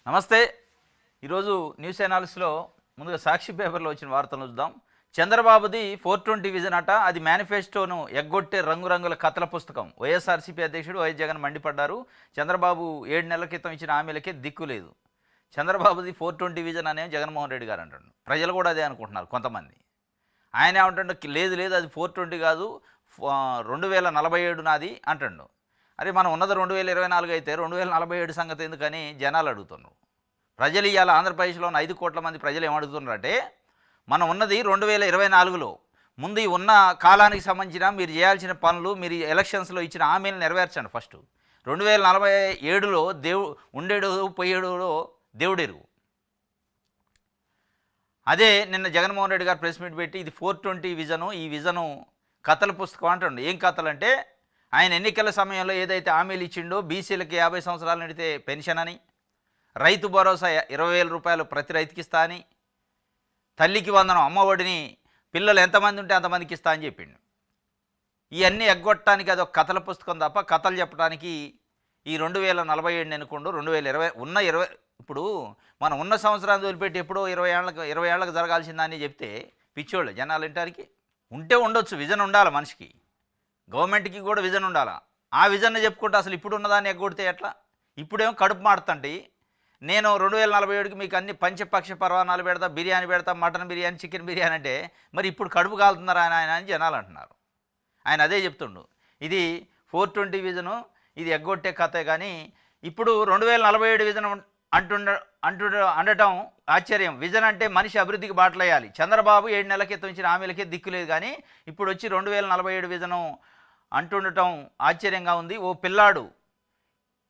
నమస్తే. ఈరోజు న్యూస్ అనాలిసిస్లో ముందుగా సాక్షి పేపర్లో వచ్చిన వార్తలు చూద్దాం. చంద్రబాబుది 420 విజన్ అట, అది మేనిఫెస్టోను ఎగ్గొట్టే రంగురంగుల కథల పుస్తకం. వైఎస్ఆర్సీపీ అధ్యక్షుడు వైఎస్ జగన్ మండిపడ్డారు. చంద్రబాబు 7 నెలల క్రితం ఇచ్చిన హామీలకే దిక్కు లేదు. చంద్రబాబుది 420 విజన్ అనే జగన్మోహన్ రెడ్డి గారు అంటాడు. ప్రజలు కూడా అదే అనుకుంటున్నారు కొంతమంది. ఆయన ఏమంటాడు, లేదు లేదు అది 420 కాదు 2047 నాది అంటాడు. అరే మనం ఉన్నది 2024 అయితే 2047 సంగతి ఎందుకని జనాలు అడుగుతున్నారు. ప్రజలు ఇవాళ ఆంధ్రప్రదేశ్లో ఉన్న 5 కోట్ల మంది ప్రజలు ఏమడుగుతున్నారంటే, మనం ఉన్నది 2024లో, ముందు ఈ ఉన్న కాలానికి సంబంధించిన మీరు చేయాల్సిన పనులు, మీరు ఎలక్షన్స్లో ఇచ్చిన హామీలు నెరవేర్చండి. ఫస్ట్ 2047లో ఉండేడు పోయేడులో దేవుడెరుగు. అదే నిన్న జగన్మోహన్ రెడ్డి గారు ప్రెస్ మీట్ పెట్టి ఇది 420 విజను, ఈ విజను కథల పుస్తకం అంటుండు. ఏం కథలు అంటే, ఆయన ఎన్నికల సమయంలో ఏదైతే హామీలు ఇచ్చిండో, బీసీలకి 50 సంవత్సరాలు నిడితే పెన్షన్ అని, రైతు భరోసా 20,000 రూపాయలు ప్రతి రైతుకి ఇస్తా అని, తల్లికి వందనం అమ్మఒడిని పిల్లలు ఎంతమంది ఉంటే అంతమందికి ఇస్తా అని చెప్పిండు. ఇవన్నీ ఎగ్గొట్టడానికి అదొక కథల పుస్తకం తప్ప కథలు చెప్పడానికి ఈ 2047 అనుకోండు 2020 ఉన్న 20 ఇప్పుడు మనం ఉన్న సంవత్సరాన్ని వదిలిపెట్టి ఎప్పుడో 20 ఏళ్ళకి జరగాల్సిందని చెప్తే పిచ్చోళ్ళు జనాలు వింటానికి. ఉంటే ఉండొచ్చు, విజన్ ఉండాలి మనిషికి, గవర్నమెంట్కి కూడా విజన్ ఉండాలి. ఆ విజన్ని చెప్పుకుంటే అసలు ఇప్పుడు ఉన్నదాన్ని ఎగ్గొడితే ఎట్లా? ఇప్పుడేమో కడుపు మాడుతంటే నేను 2047కి మీకు అన్ని పంచపక్ష పర్వాణాలు పెడతా, బిర్యానీ పెడతా, మటన్ బిర్యానీ, చికెన్ బిర్యానీ అంటే మరి ఇప్పుడు కడుపు కాలుతున్నారు ఆయన అని జనాలు అంటున్నారు. ఆయన అదే చెప్తుండు, ఇది 420 విజను, ఇది ఎగ్గొట్టే కథే. కానీ ఇప్పుడు 2047 విజన్ అనటం ఆశ్చర్యం. విజన్ అంటే మనిషి అభివృద్ధికి బాటలేయాలి. చంద్రబాబు 7 నెలల క్రితం ఇచ్చిన హామీలకే దిక్కులేదు, కానీ ఇప్పుడు వచ్చి 2047 విజను అంటుండటం ఆశ్చర్యంగా ఉంది. ఓ పిల్లాడు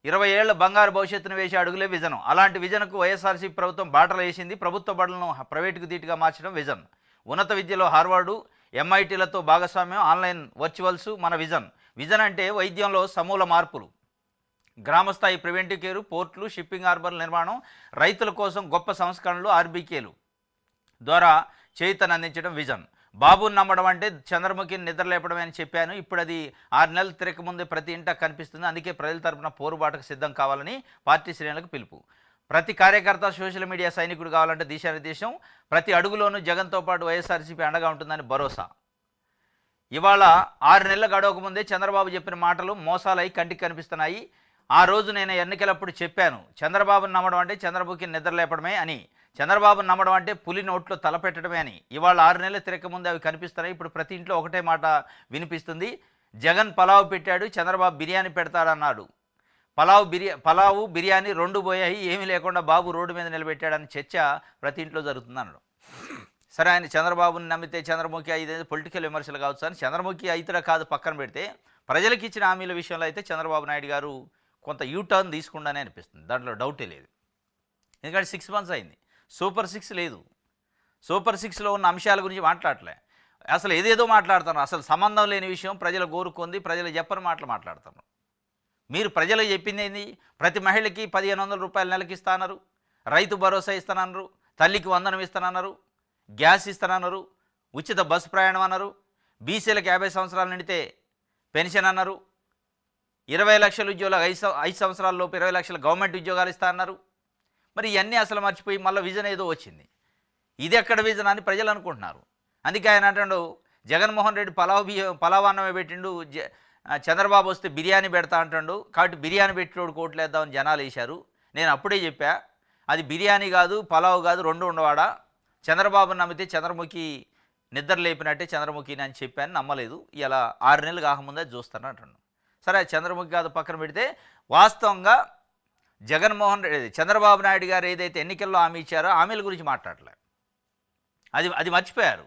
20 ఏళ్ల బంగారు భవిష్యత్తును వేసే అడుగులే విజను. అలాంటి విజన్కు వైఎస్ఆర్సీపీ ప్రభుత్వం బాటలు వేసింది. ప్రభుత్వ బడులను ప్రైవేటుకు ధీటుగా మార్చడం విజన్. ఉన్నత విద్యలో హార్వర్డు, ఎంఐటీలతో భాగస్వామ్యం, ఆన్లైన్ వర్చువల్స్ మన విజన్. విజన్ అంటే వైద్యంలో సమూల మార్పులు, గ్రామస్థాయి ప్రివెంటివ్ కేరు, పోర్టులు, షిప్పింగ్ హార్బర్ల నిర్మాణం, రైతుల కోసం గొప్ప సంస్కరణలు, ఆర్బీకేలు ద్వారా చేయూతను అందించడం విజన్. బాబుని నమ్మడం అంటే చంద్రముఖిని నిద్రలేపడమే అని చెప్పాను. ఇప్పుడు అది 6 నెలలు తిరగకముందే ప్రతి ఇంట కనిపిస్తుంది. అందుకే ప్రజల తరపున పోరుబాటుకు సిద్ధం కావాలని పార్టీ శ్రేణులకు పిలుపు. ప్రతి కార్యకర్త సోషల్ మీడియా సైనికుడు కావాలంటే దిశానిర్దేశం. ప్రతి అడుగులోనూ జగన్తో పాటు వైఎస్ఆర్సీపీ అండగా ఉంటుందని భరోసా. ఇవాళ 6 నెలలు గడవకముందే చంద్రబాబు చెప్పిన మాటలు మోసాలై కంటికి కనిపిస్తున్నాయి. ఆ రోజు నేను ఎన్నికలప్పుడు చెప్పాను, చంద్రబాబుని నమ్మడం అంటే చంద్రముఖిని నిద్రలేపడమే అని, చంద్రబాబుని నమ్మడం అంటే పులి నోట్లో తలపెట్టడమే అని. ఇవాళ 6 నెలలు తిరగకముందే అవి కనిపిస్తున్నాయి. ఇప్పుడు ప్రతి ఇంట్లో ఒకటే మాట వినిపిస్తుంది, జగన్ పలావు పెట్టాడు, చంద్రబాబు బిర్యానీ పెడతాడన్నాడు. పలావు బిర్యానీ 2 పోయాయి, ఏమీ లేకుండా బాబు రోడ్డు మీద నిలబెట్టాడని చర్చ ప్రతి ఇంట్లో జరుగుతుంది అన్నాడు. సరే, ఆయన చంద్రబాబుని నమ్మితే చంద్రముఖి ఇదేదో పొలిటికల్ విమర్శలు కావచ్చు అని, చంద్రముఖి అయితేరా కాదు పక్కన పెడితే, ప్రజలకు ఇచ్చిన హామీల విషయంలో అయితే చంద్రబాబు నాయుడు గారు కొంత యూటర్న్ తీసుకుండానే అనిపిస్తుంది. దాంట్లో డౌటే లేదు. ఎందుకంటే 6 మంత్స్ అయింది, సూపర్ 6 లేదు. సూపర్ 6లో ఉన్న అంశాల గురించి మాట్లాడలే, అసలు ఏదేదో మాట్లాడుతున్నారు. అసలు సంబంధం లేని విషయం ప్రజలు కోరుకుంది, ప్రజలు చెప్పని మాటలు మాట్లాడుతున్నారు. మీరు ప్రజలకు చెప్పింది ఏంది? ప్రతి మహిళకి 1,500 రూపాయలు నెలకి ఇస్తానన్నారు, రైతు భరోసా ఇస్తానన్నారు, తల్లికి వందనం ఇస్తానన్నారు, గ్యాస్ ఇస్తానన్నారు, ఉచిత బస్సు ప్రయాణం అన్నారు, బీసీలకు 50 సంవత్సరాలు నిండితే పెన్షన్ అన్నారు, 20 లక్షల ఉద్యోగాలు 5 సంవత్సరాల లోపు 20 లక్షల గవర్నమెంట్ ఉద్యోగాలు ఇస్తా అన్నారు. మరి ఇవన్నీ అసలు మర్చిపోయి మళ్ళీ విజన్ ఏదో వచ్చింది. ఇది ఎక్కడ విజన్ అని ప్రజలు అనుకుంటున్నారు. అందుకే ఆయన అంటాడు, జగన్మోహన్ రెడ్డి పలావ్ అన్నమే పెట్టిండు, చంద్రబాబు వస్తే బిర్యానీ పెడతా అంటాడు, కాబట్టి బిర్యానీ పెట్టినోడు కోట్లు వేద్దామని జనాలు వేశారు. నేను అప్పుడే చెప్పా, అది బిర్యానీ కాదు, పలావ్ కాదు, 2 ఉండవాడా. చంద్రబాబుని నమ్మితే చంద్రముఖి నిద్ర లేపినట్టే చంద్రముఖిని అని చెప్పాను, నమ్మలేదు. ఇలా 6 నెలలు కాకముందే చూస్తాను అంటాడు. సరే, చంద్రముఖి కాదు పక్కన పెడితే, వాస్తవంగా జగన్మోహన్ రెడ్డి చంద్రబాబు నాయుడు గారు ఏదైతే ఎన్నికల్లో హామీ ఇచ్చారో హామీల గురించి మాట్లాడలే. అది మర్చిపోయారు.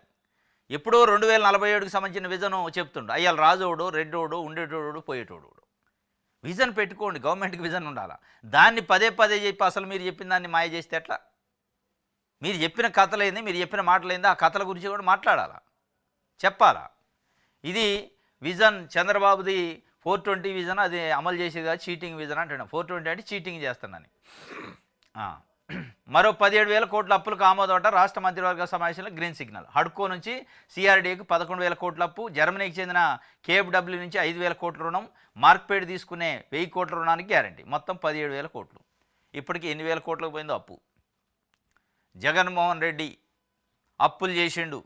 ఎప్పుడో 2047కి సంబంధించిన విజను చెప్తుండు. అయ్యాల రాజోడు, రెడ్డోడు, ఉండేటోడు, పోయేటోడు. విజన్ పెట్టుకోండి, గవర్నమెంట్కి విజన్ ఉండాలా. దాన్ని పదే చెప్పి అసలు మీరు చెప్పిన దాన్ని మాయ చేస్తే ఎట్లా? మీరు చెప్పిన కథలేంది, మీరు చెప్పిన మాటలేంది, ఆ కథల గురించి కూడా మాట్లాడాలా, చెప్పాలా. ఇది విజన్ చంద్రబాబుది 420 విజన్, అది అమలు చేసేది కాదు, చీటింగ్ విజన్ అంటున్నాను. 420 అంటే చీటింగ్ చేస్తున్నాను. మరో 17,000 కోట్ల అప్పులకు ఆమోదం. రాష్ట్ర మంత్రివర్గ సమావేశంలో గ్రీన్ సిగ్నల్. హడ్కో నుంచి సిఆర్డీఏకి 11,000 కోట్ల అప్పు, జర్మనీకి చెందిన కేఎఫ్డబ్ల్యూ నుంచి 5,000 కోట్ల రుణం, మార్క్పేడ్ తీసుకునే 1,000 కోట్ల రుణానికి గ్యారంటీ, మొత్తం 17,000 కోట్లు. ఇప్పటికి ఎన్ని వేల కోట్లకు పోయిందో అప్పు. జగన్మోహన్ రెడ్డి అప్పులు చేసిండు,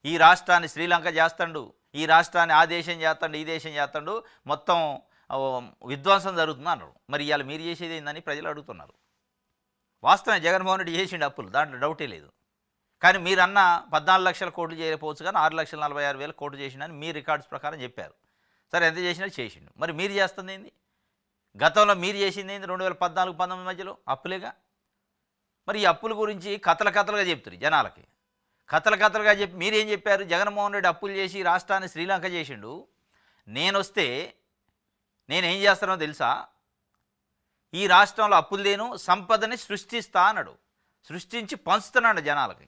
ఈ రాష్ట్రాన్ని శ్రీలంక చేస్తాడు, ఈ రాష్ట్రాన్ని ఆ దేశం చేస్తాడు, ఈ దేశం చేస్తాడు, మొత్తం విధ్వంసం జరుగుతుంది అన్నాడు. మరి ఇవాళ మీరు చేసేది ఏందని ప్రజలు అడుగుతున్నారు. వాస్తవమే జగన్మోహన్ రెడ్డి చేసిండు అప్పులు, దాంట్లో డౌటే లేదు. కానీ మీరన్న 14 లక్షల కోట్లు చేయకపోవచ్చు, కానీ 6,46,000 కోట్లు చేసిండని మీ రికార్డ్స్ ప్రకారం చెప్పారు. సరే, ఎంత చేసినా చేసిండు. మరి మీరు చేస్తుంది ఏంది? గతంలో మీరు చేసింది ఏంది? 2014-19 మధ్యలో అప్పులేగా. మరి ఈ అప్పుల గురించి కథలుగా చెప్తారు జనాలకి. కథలుగా చెప్పి మీరేం చెప్పారు? జగన్మోహన్ రెడ్డి అప్పులు చేసి రాష్ట్రాన్ని శ్రీలంక చేసిండు, నేనొస్తే నేనేం చేస్తానో తెలుసా? ఈ రాష్ట్రంలో అప్పులు లేను, సంపదని సృష్టిస్తా అన్నాడు. సృష్టించి పంచుతున్నాడు జనాలకి.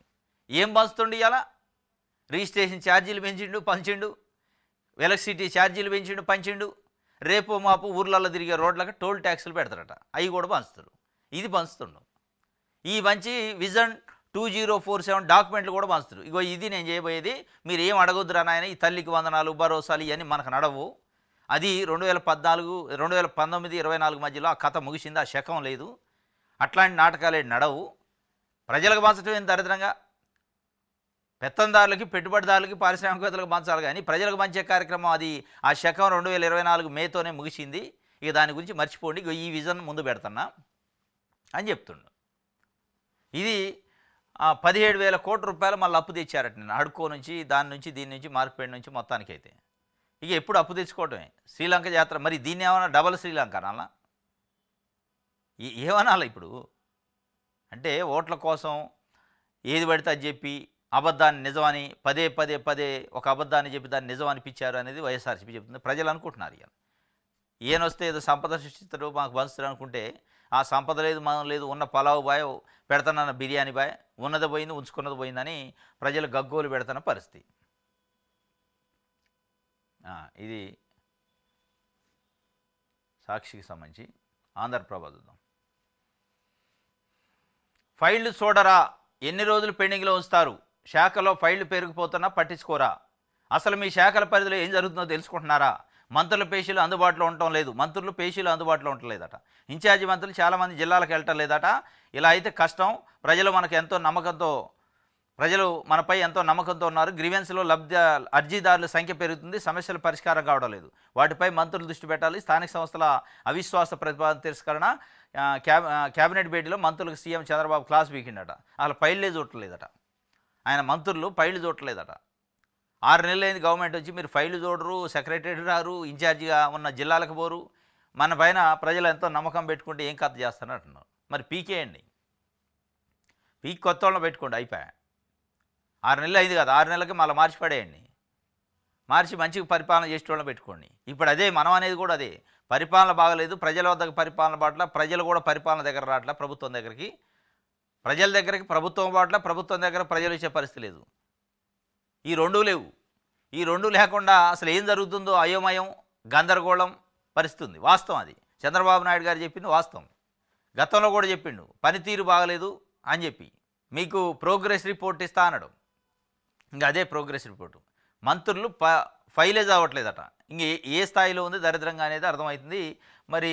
ఏం పంచుతుండు? ఇలా రిజిస్ట్రేషన్ ఛార్జీలు పెంచిండు, పంచిండు, ఎలక్ట్రిసిటీ ఛార్జీలు పెంచిండు, పంచిండు. రేపు మాపు ఊర్లలో తిరిగే రోడ్లకు టోల్ ట్యాక్సులు పెడతారట, అవి కూడా పంచుతాడు. ఇది పంచుతుండు. ఈ మంచి విజన్ 2047 డాక్యుమెంట్లు కూడా పంచుతారు. ఇగో ఇది నేను చేయబోయేది, మీరు ఏం అడగొద్దురా నాయన, ఈ తల్లికి వందనాలు, భరోసాలు ఇవన్నీ మనకు నడవు. అది 2014, 2019, 24 మధ్యలో ఆ కథ ముగిసింది, ఆ శకం లేదు. అట్లాంటి నాటకాలే నడవు. ప్రజలకు పంచడం ఏం దరిద్రంగా? పెత్తందారులకి, పెట్టుబడిదారులకి, పారిశ్రామికవేత్తలకు పంచాలి, కానీ ప్రజలకు పంచే కార్యక్రమం అది ఆ శకం 2024 మేతోనే ముగిసింది. ఇక దాని గురించి మర్చిపోండి, ఇక ఈ విజన్ ముందు పెడుతున్నా అని చెప్తుండు. ఇది 17,000 కోట్ల రూపాయలు మళ్ళీ అప్పు తెచ్చారట నేను, హడ్కో నుంచి, దాని నుంచి, దీని నుంచి, మార్కెట్ నుంచి, మొత్తానికైతే ఇక ఎప్పుడు అప్పు తెచ్చుకోవటమే. శ్రీలంక జాతర, మరి దీన్ని ఏమన్నా డబల్ శ్రీలంక అనాలా? ఏమనాలి ఇప్పుడు? అంటే ఓట్ల కోసం ఏది పడితే అది చెప్పి అబద్ధాన్ని నిజమని పదే ఒక అబద్ధాన్ని చెప్పి దాన్ని నిజం అనిపించారు అనేది వైఎస్ఆర్సీపీ చెప్తుంది. ప్రజలు అనుకుంటున్నారు. ఇక ఈయనొస్తే ఏదో సంపద సృష్టిస్తాడు, మాకు పంచుతాడు అనుకుంటే ఆ సంపద లేదు, మనం లేదు, ఉన్న పలావు బాయ్, పెడతానన్న బిర్యానీ బాయ్, ఉన్నది పోయింది, ఉంచుకున్నది పోయిందని ప్రజలు గగ్గోలు పెడుతున్న పరిస్థితి. ఇది సాక్షికి సంబంధించి. ఆంధ్రప్రభ చూద్దాం. ఫైళ్లు చూడరా, ఎన్ని రోజులు పెండింగ్లో ఉంచుతారు? శాఖలో ఫైళ్లు పెరిగిపోతున్నా పట్టించుకోరా? అసలు మీ శాఖల పరిధిలో ఏం జరుగుతుందో తెలుసుకుంటున్నారా? మంత్రుల పేషీలు అందుబాటులో ఉండటం లేదు, మంత్రులు పేషీలు అందుబాటులో ఉండలేదట. ఇన్ఛార్జి మంత్రులు చాలామంది జిల్లాలకు వెళ్ళటం లేదట. ఇలా అయితే కష్టం. ప్రజలు మనపై ఎంతో నమ్మకంతో ఉన్నారు. గ్రీవెన్స్లో అర్జీదారుల సంఖ్య పెరుగుతుంది, సమస్యల పరిష్కారం కావడం లేదు. వాటిపై మంత్రులు దృష్టి పెట్టాలి. స్థానిక సంస్థల అవిశ్వాస ప్రతిపాదన తిరస్కరణ క్యాబినెట్ భేటీలో మంత్రులకు సీఎం చంద్రబాబు క్లాస్ వీకిండట. అసలు ఫైళ్ళే చూడలేదట. ఆయన మంత్రులు ఫైళ్ళు చూడలేదట. 6 నెలలు అయింది గవర్నమెంట్ వచ్చి, మీరు ఫైళ్ళు చూడరు, సెక్రటరీ రారు, ఇన్ఛార్జిగా ఉన్న జిల్లాలకు పోరు, మన పైన ప్రజలు ఎంతో నమ్మకం పెట్టుకుంటే ఏం కథ చేస్తారని అంటున్నారు. మరి పీకేయండి, పీక్ కొత్త వాళ్ళని పెట్టుకోండి, అయిపోయా. 6 నెలలు అయింది కదా, 6 నెలలకి మళ్ళీ మార్చి పడేయండి. మార్చి మంచిగా పరిపాలన చేసేటోళ్ళని పెట్టుకోండి. ఇప్పుడు అదే మనం అనేది కూడా అదే. పరిపాలన బాగలేదు, ప్రజల వద్దకు పరిపాలన బాట్ల, ప్రజలు కూడా పరిపాలన దగ్గర రావట్లా, ప్రభుత్వం దగ్గరికి, ప్రజల దగ్గరికి ప్రభుత్వం బాట్ల, ప్రభుత్వం దగ్గర ప్రజలు ఇచ్చే పరిస్థితి లేదు. ఈ రెండూ లేవు. ఈ రెండూ లేకుండా అసలు ఏం జరుగుతుందో అయోమయం, గందరగోళం పరిస్థితి ఉంది. వాస్తవం అది. చంద్రబాబు నాయుడు గారు చెప్పింది వాస్తవం. గతంలో కూడా చెప్పిండు, పనితీరు బాగలేదు అని చెప్పి. మీకు ప్రోగ్రెస్ రిపోర్ట్ ఇస్తా అన్నాడు. ఇంకా అదే ప్రోగ్రెస్ రిపోర్టు. మంత్రులు ఫైలేజ్ అవ్వట్లేదట. ఇంక ఏ స్థాయిలో ఉంది దరిద్రంగా అనేది అర్థమవుతుంది. మరి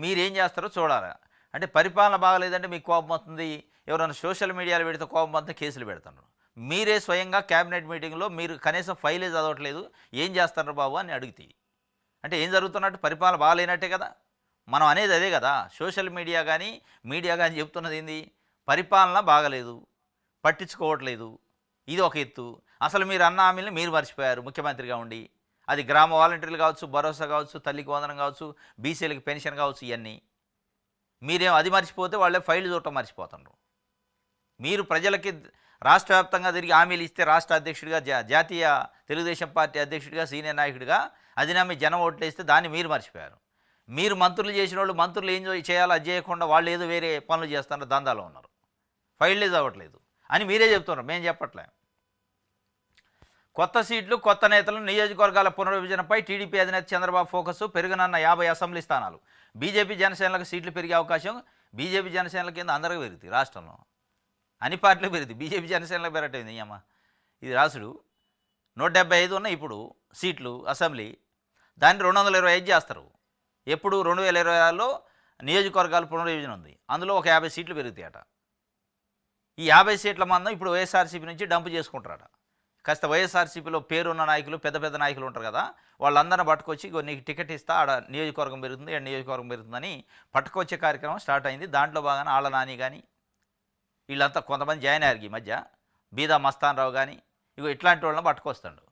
మీరేం చేస్తారో చూడాలి. అంటే పరిపాలన బాగలేదంటే మీకు కోపం వస్తుంది, ఎవరైనా సోషల్ మీడియాలో పెడితే కోపం వస్తే కేసులు పెడతారు. మీరే స్వయంగా క్యాబినెట్ మీటింగ్లో మీరు కనీసం ఫైలే చదవట్లేదు, ఏం చేస్తున్నారు బాబు అని అడిగితే, అంటే ఏం జరుగుతున్నట్టు? పరిపాలన బాగాలేనట్టే కదా. మనం అనేది అదే కదా. సోషల్ మీడియా కానీ మీడియా కానీ చెప్తున్నది ఏంది? పరిపాలన బాగలేదు, పట్టించుకోవట్లేదు. ఇది ఒక ఎత్తు. అసలు మీరు అన్న హామీలను మీరు మర్చిపోయారు ముఖ్యమంత్రిగా ఉండి. అది గ్రామ వాలంటీర్లు కావచ్చు, భరోసా కావచ్చు, తల్లికి వందనం కావచ్చు, బీసీలకి పెన్షన్ కావచ్చు, ఇవన్నీ మీరేం అది మర్చిపోతే వాళ్ళే ఫైల్ చూడటం మర్చిపోతున్నారు. మీరు ప్రజలకి రాష్ట్ర వ్యాప్తంగా తిరిగి హామీలు ఇస్తే రాష్ట్ర అధ్యక్షుడిగా, జాతీయ తెలుగుదేశం పార్టీ అధ్యక్షుడిగా, సీనియర్ నాయకుడిగా అది నమ్మి జనం ఓట్లు వేస్తే దాన్ని మీరు మర్చిపోయారు. మీరు మంత్రులు చేసిన వాళ్ళు మంత్రులు ఏం చేయాలో అది చేయకుండా వాళ్ళు ఏదో వేరే పనులు చేస్తున్నారు, దందాలో ఉన్నారు, ఫైళ్ళే చదవట్లేదు అని మీరే చెప్తున్నారు, మేము చెప్పట్లే. కొత్త సీట్లు, కొత్త నేతలు, నియోజకవర్గాల పునర్విభజనపై టీడీపీ అధినేత చంద్రబాబు ఫోకస్. పెరుగునన్న 50 అసెంబ్లీ స్థానాలు. బీజేపీ జనసేనలకు సీట్లు పెరిగే అవకాశం. బీజేపీ జనసేనల కింద అందరికీ పెరుగుతుంది రాష్ట్రంలో, అన్ని పార్టీలకు పెరుగుతుంది. బీజేపీ జనసేనలకు పెరగటం అమ్మ, ఇది రాసుడు. 175 ఉన్నాయి ఇప్పుడు సీట్లు అసెంబ్లీ. దాన్ని 225 చేస్తారు. ఎప్పుడు 2026లో నియోజకవర్గాల పునర్విభజన ఉంది. అందులో ఒక 50 సీట్లు పెరుగుతాయట. ఈ 50 సీట్ల మందం ఇప్పుడు వైఎస్ఆర్సీపీ నుంచి డంప్ చేసుకుంటారట. కాస్త వైఎస్ఆర్సీపీలో పేరున్న నాయకులు, పెద్ద పెద్ద నాయకులు ఉంటారు కదా, వాళ్ళందరిని పట్టుకొచ్చి నీకు టికెట్ ఇస్తా, ఆడ నియోజకవర్గం పెరుగుతుంది, ఆడ నియోజకవర్గం పెరుగుతుందని పట్టుకొచ్చే కార్యక్రమం స్టార్ట్ అయింది. దాంట్లో భాగంగా ఆళ్ళ నాని కానీ వీళ్ళంతా కొంతమంది జాయిన్ అయ్యారు ఈ మధ్య. బీదా మస్తాన్ రావు కానీ ఇట్లాంటి వాళ్ళని పట్టుకొస్తాడు.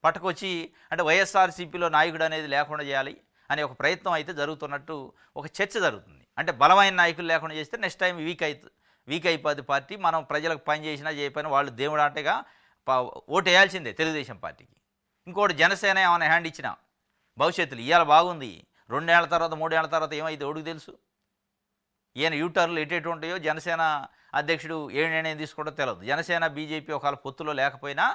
పట్టుకొచ్చి అంటే వైఎస్ఆర్సీపీలో నాయకుడు అనేది లేకుండా చేయాలి అనే ఒక ప్రయత్నం అయితే జరుగుతున్నట్టు ఒక చర్చ జరుగుతుంది. అంటే బలమైన నాయకులు లేకుండా చేస్తే నెక్స్ట్ టైం వీక్ అయిపోద్ది పార్టీ. మనం ప్రజలకు పని చేసినా చేయకపోయినా వాళ్ళు దేవుడు అంటేగా ఓటు వేయాల్సిందే తెలుగుదేశం పార్టీకి. ఇంకోటి జనసేన ఏమైనా హ్యాండ్ ఇచ్చినా భవిష్యత్తులో ఇవాళ బాగుంది, 2 ఏళ్ల తర్వాత 3 ఏళ్ల తర్వాత ఏమైంది ఎవడికి తెలుసు. ఈయన యూటర్లు ఎటు ఉంటాయో జనసేన అధ్యక్షుడు ఏ నిర్ణయం తీసుకుంటో తెలియదు. జనసేన బీజేపీ ఒకవేళ పొత్తులో లేకపోయినా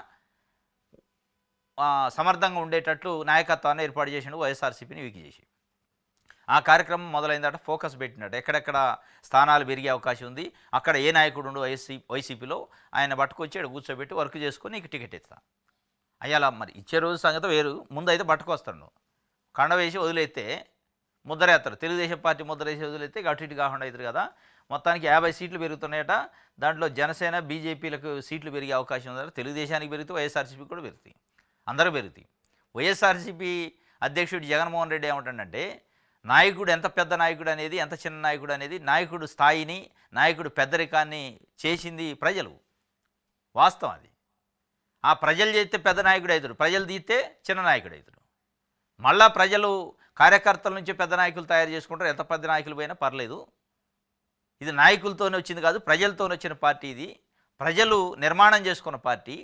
సమర్థంగా ఉండేటట్లు నాయకత్వాన్ని ఏర్పాటు చేసిండు వైఎస్ఆర్సీపీని వీక్ చేసి. ఆ కార్యక్రమం మొదలైందట, ఫోకస్ పెట్టినట్టు ఎక్కడెక్కడ స్థానాలు పెరిగే అవకాశం ఉంది, అక్కడ ఏ నాయకుడు ఉండు వైసీపీలో ఆయన పట్టుకొచ్చి ఇక్కడ కూర్చోబెట్టి వర్క్ చేసుకొని నీకు టికెట్ ఇస్తా. అయ్యాలా మరి ఇచ్చే రోజు సంగతి వేరు. ముందు అయితే పట్టుకొస్తాడు, కండ వేసి వదిలేస్తే ముద్రేస్తారు. తెలుగుదేశం పార్టీ ముద్ర వేసి వదిలేస్తే అటు ఇటు కాకుండా అవుతుంది కదా. మొత్తానికి 50 సీట్లు పెరుగుతున్నాయట. దాంట్లో జనసేన బీజేపీలకు సీట్లు పెరిగే అవకాశం ఉందట. తెలుగుదేశానికి పెరుగుతాయి, వైఎస్ఆర్సీపీ కూడా పెరుగుతాయి, అందరూ పెరుగుతాయి. వైఎస్ఆర్సీపీ అధ్యక్షుడు జగన్మోహన్ రెడ్డి ఏమంటాడంటే నాయకుడు ఎంత పెద్ద నాయకుడు అనేది, ఎంత చిన్న నాయకుడు అనేది, నాయకుడు స్థాయిని, నాయకుడు పెద్దరికాన్ని చేసింది ప్రజలు. వాస్తవం అది. ఆ ప్రజలు చేస్తే పెద్ద నాయకుడు అవుతాడు, ప్రజలు తీస్తే చిన్న నాయకుడు అవుతాడు. మళ్ళా ప్రజలు కార్యకర్తల నుంచి పెద్ద నాయకులు తయారు చేసుకుంటారు. ఎంత పెద్ద నాయకులు పోయినా పర్లేదు. ఇది నాయకులతోనే వచ్చింది కాదు, ప్రజలతోనే వచ్చిన పార్టీ. ఇది ప్రజలు నిర్మాణం చేసుకున్న పార్టీ.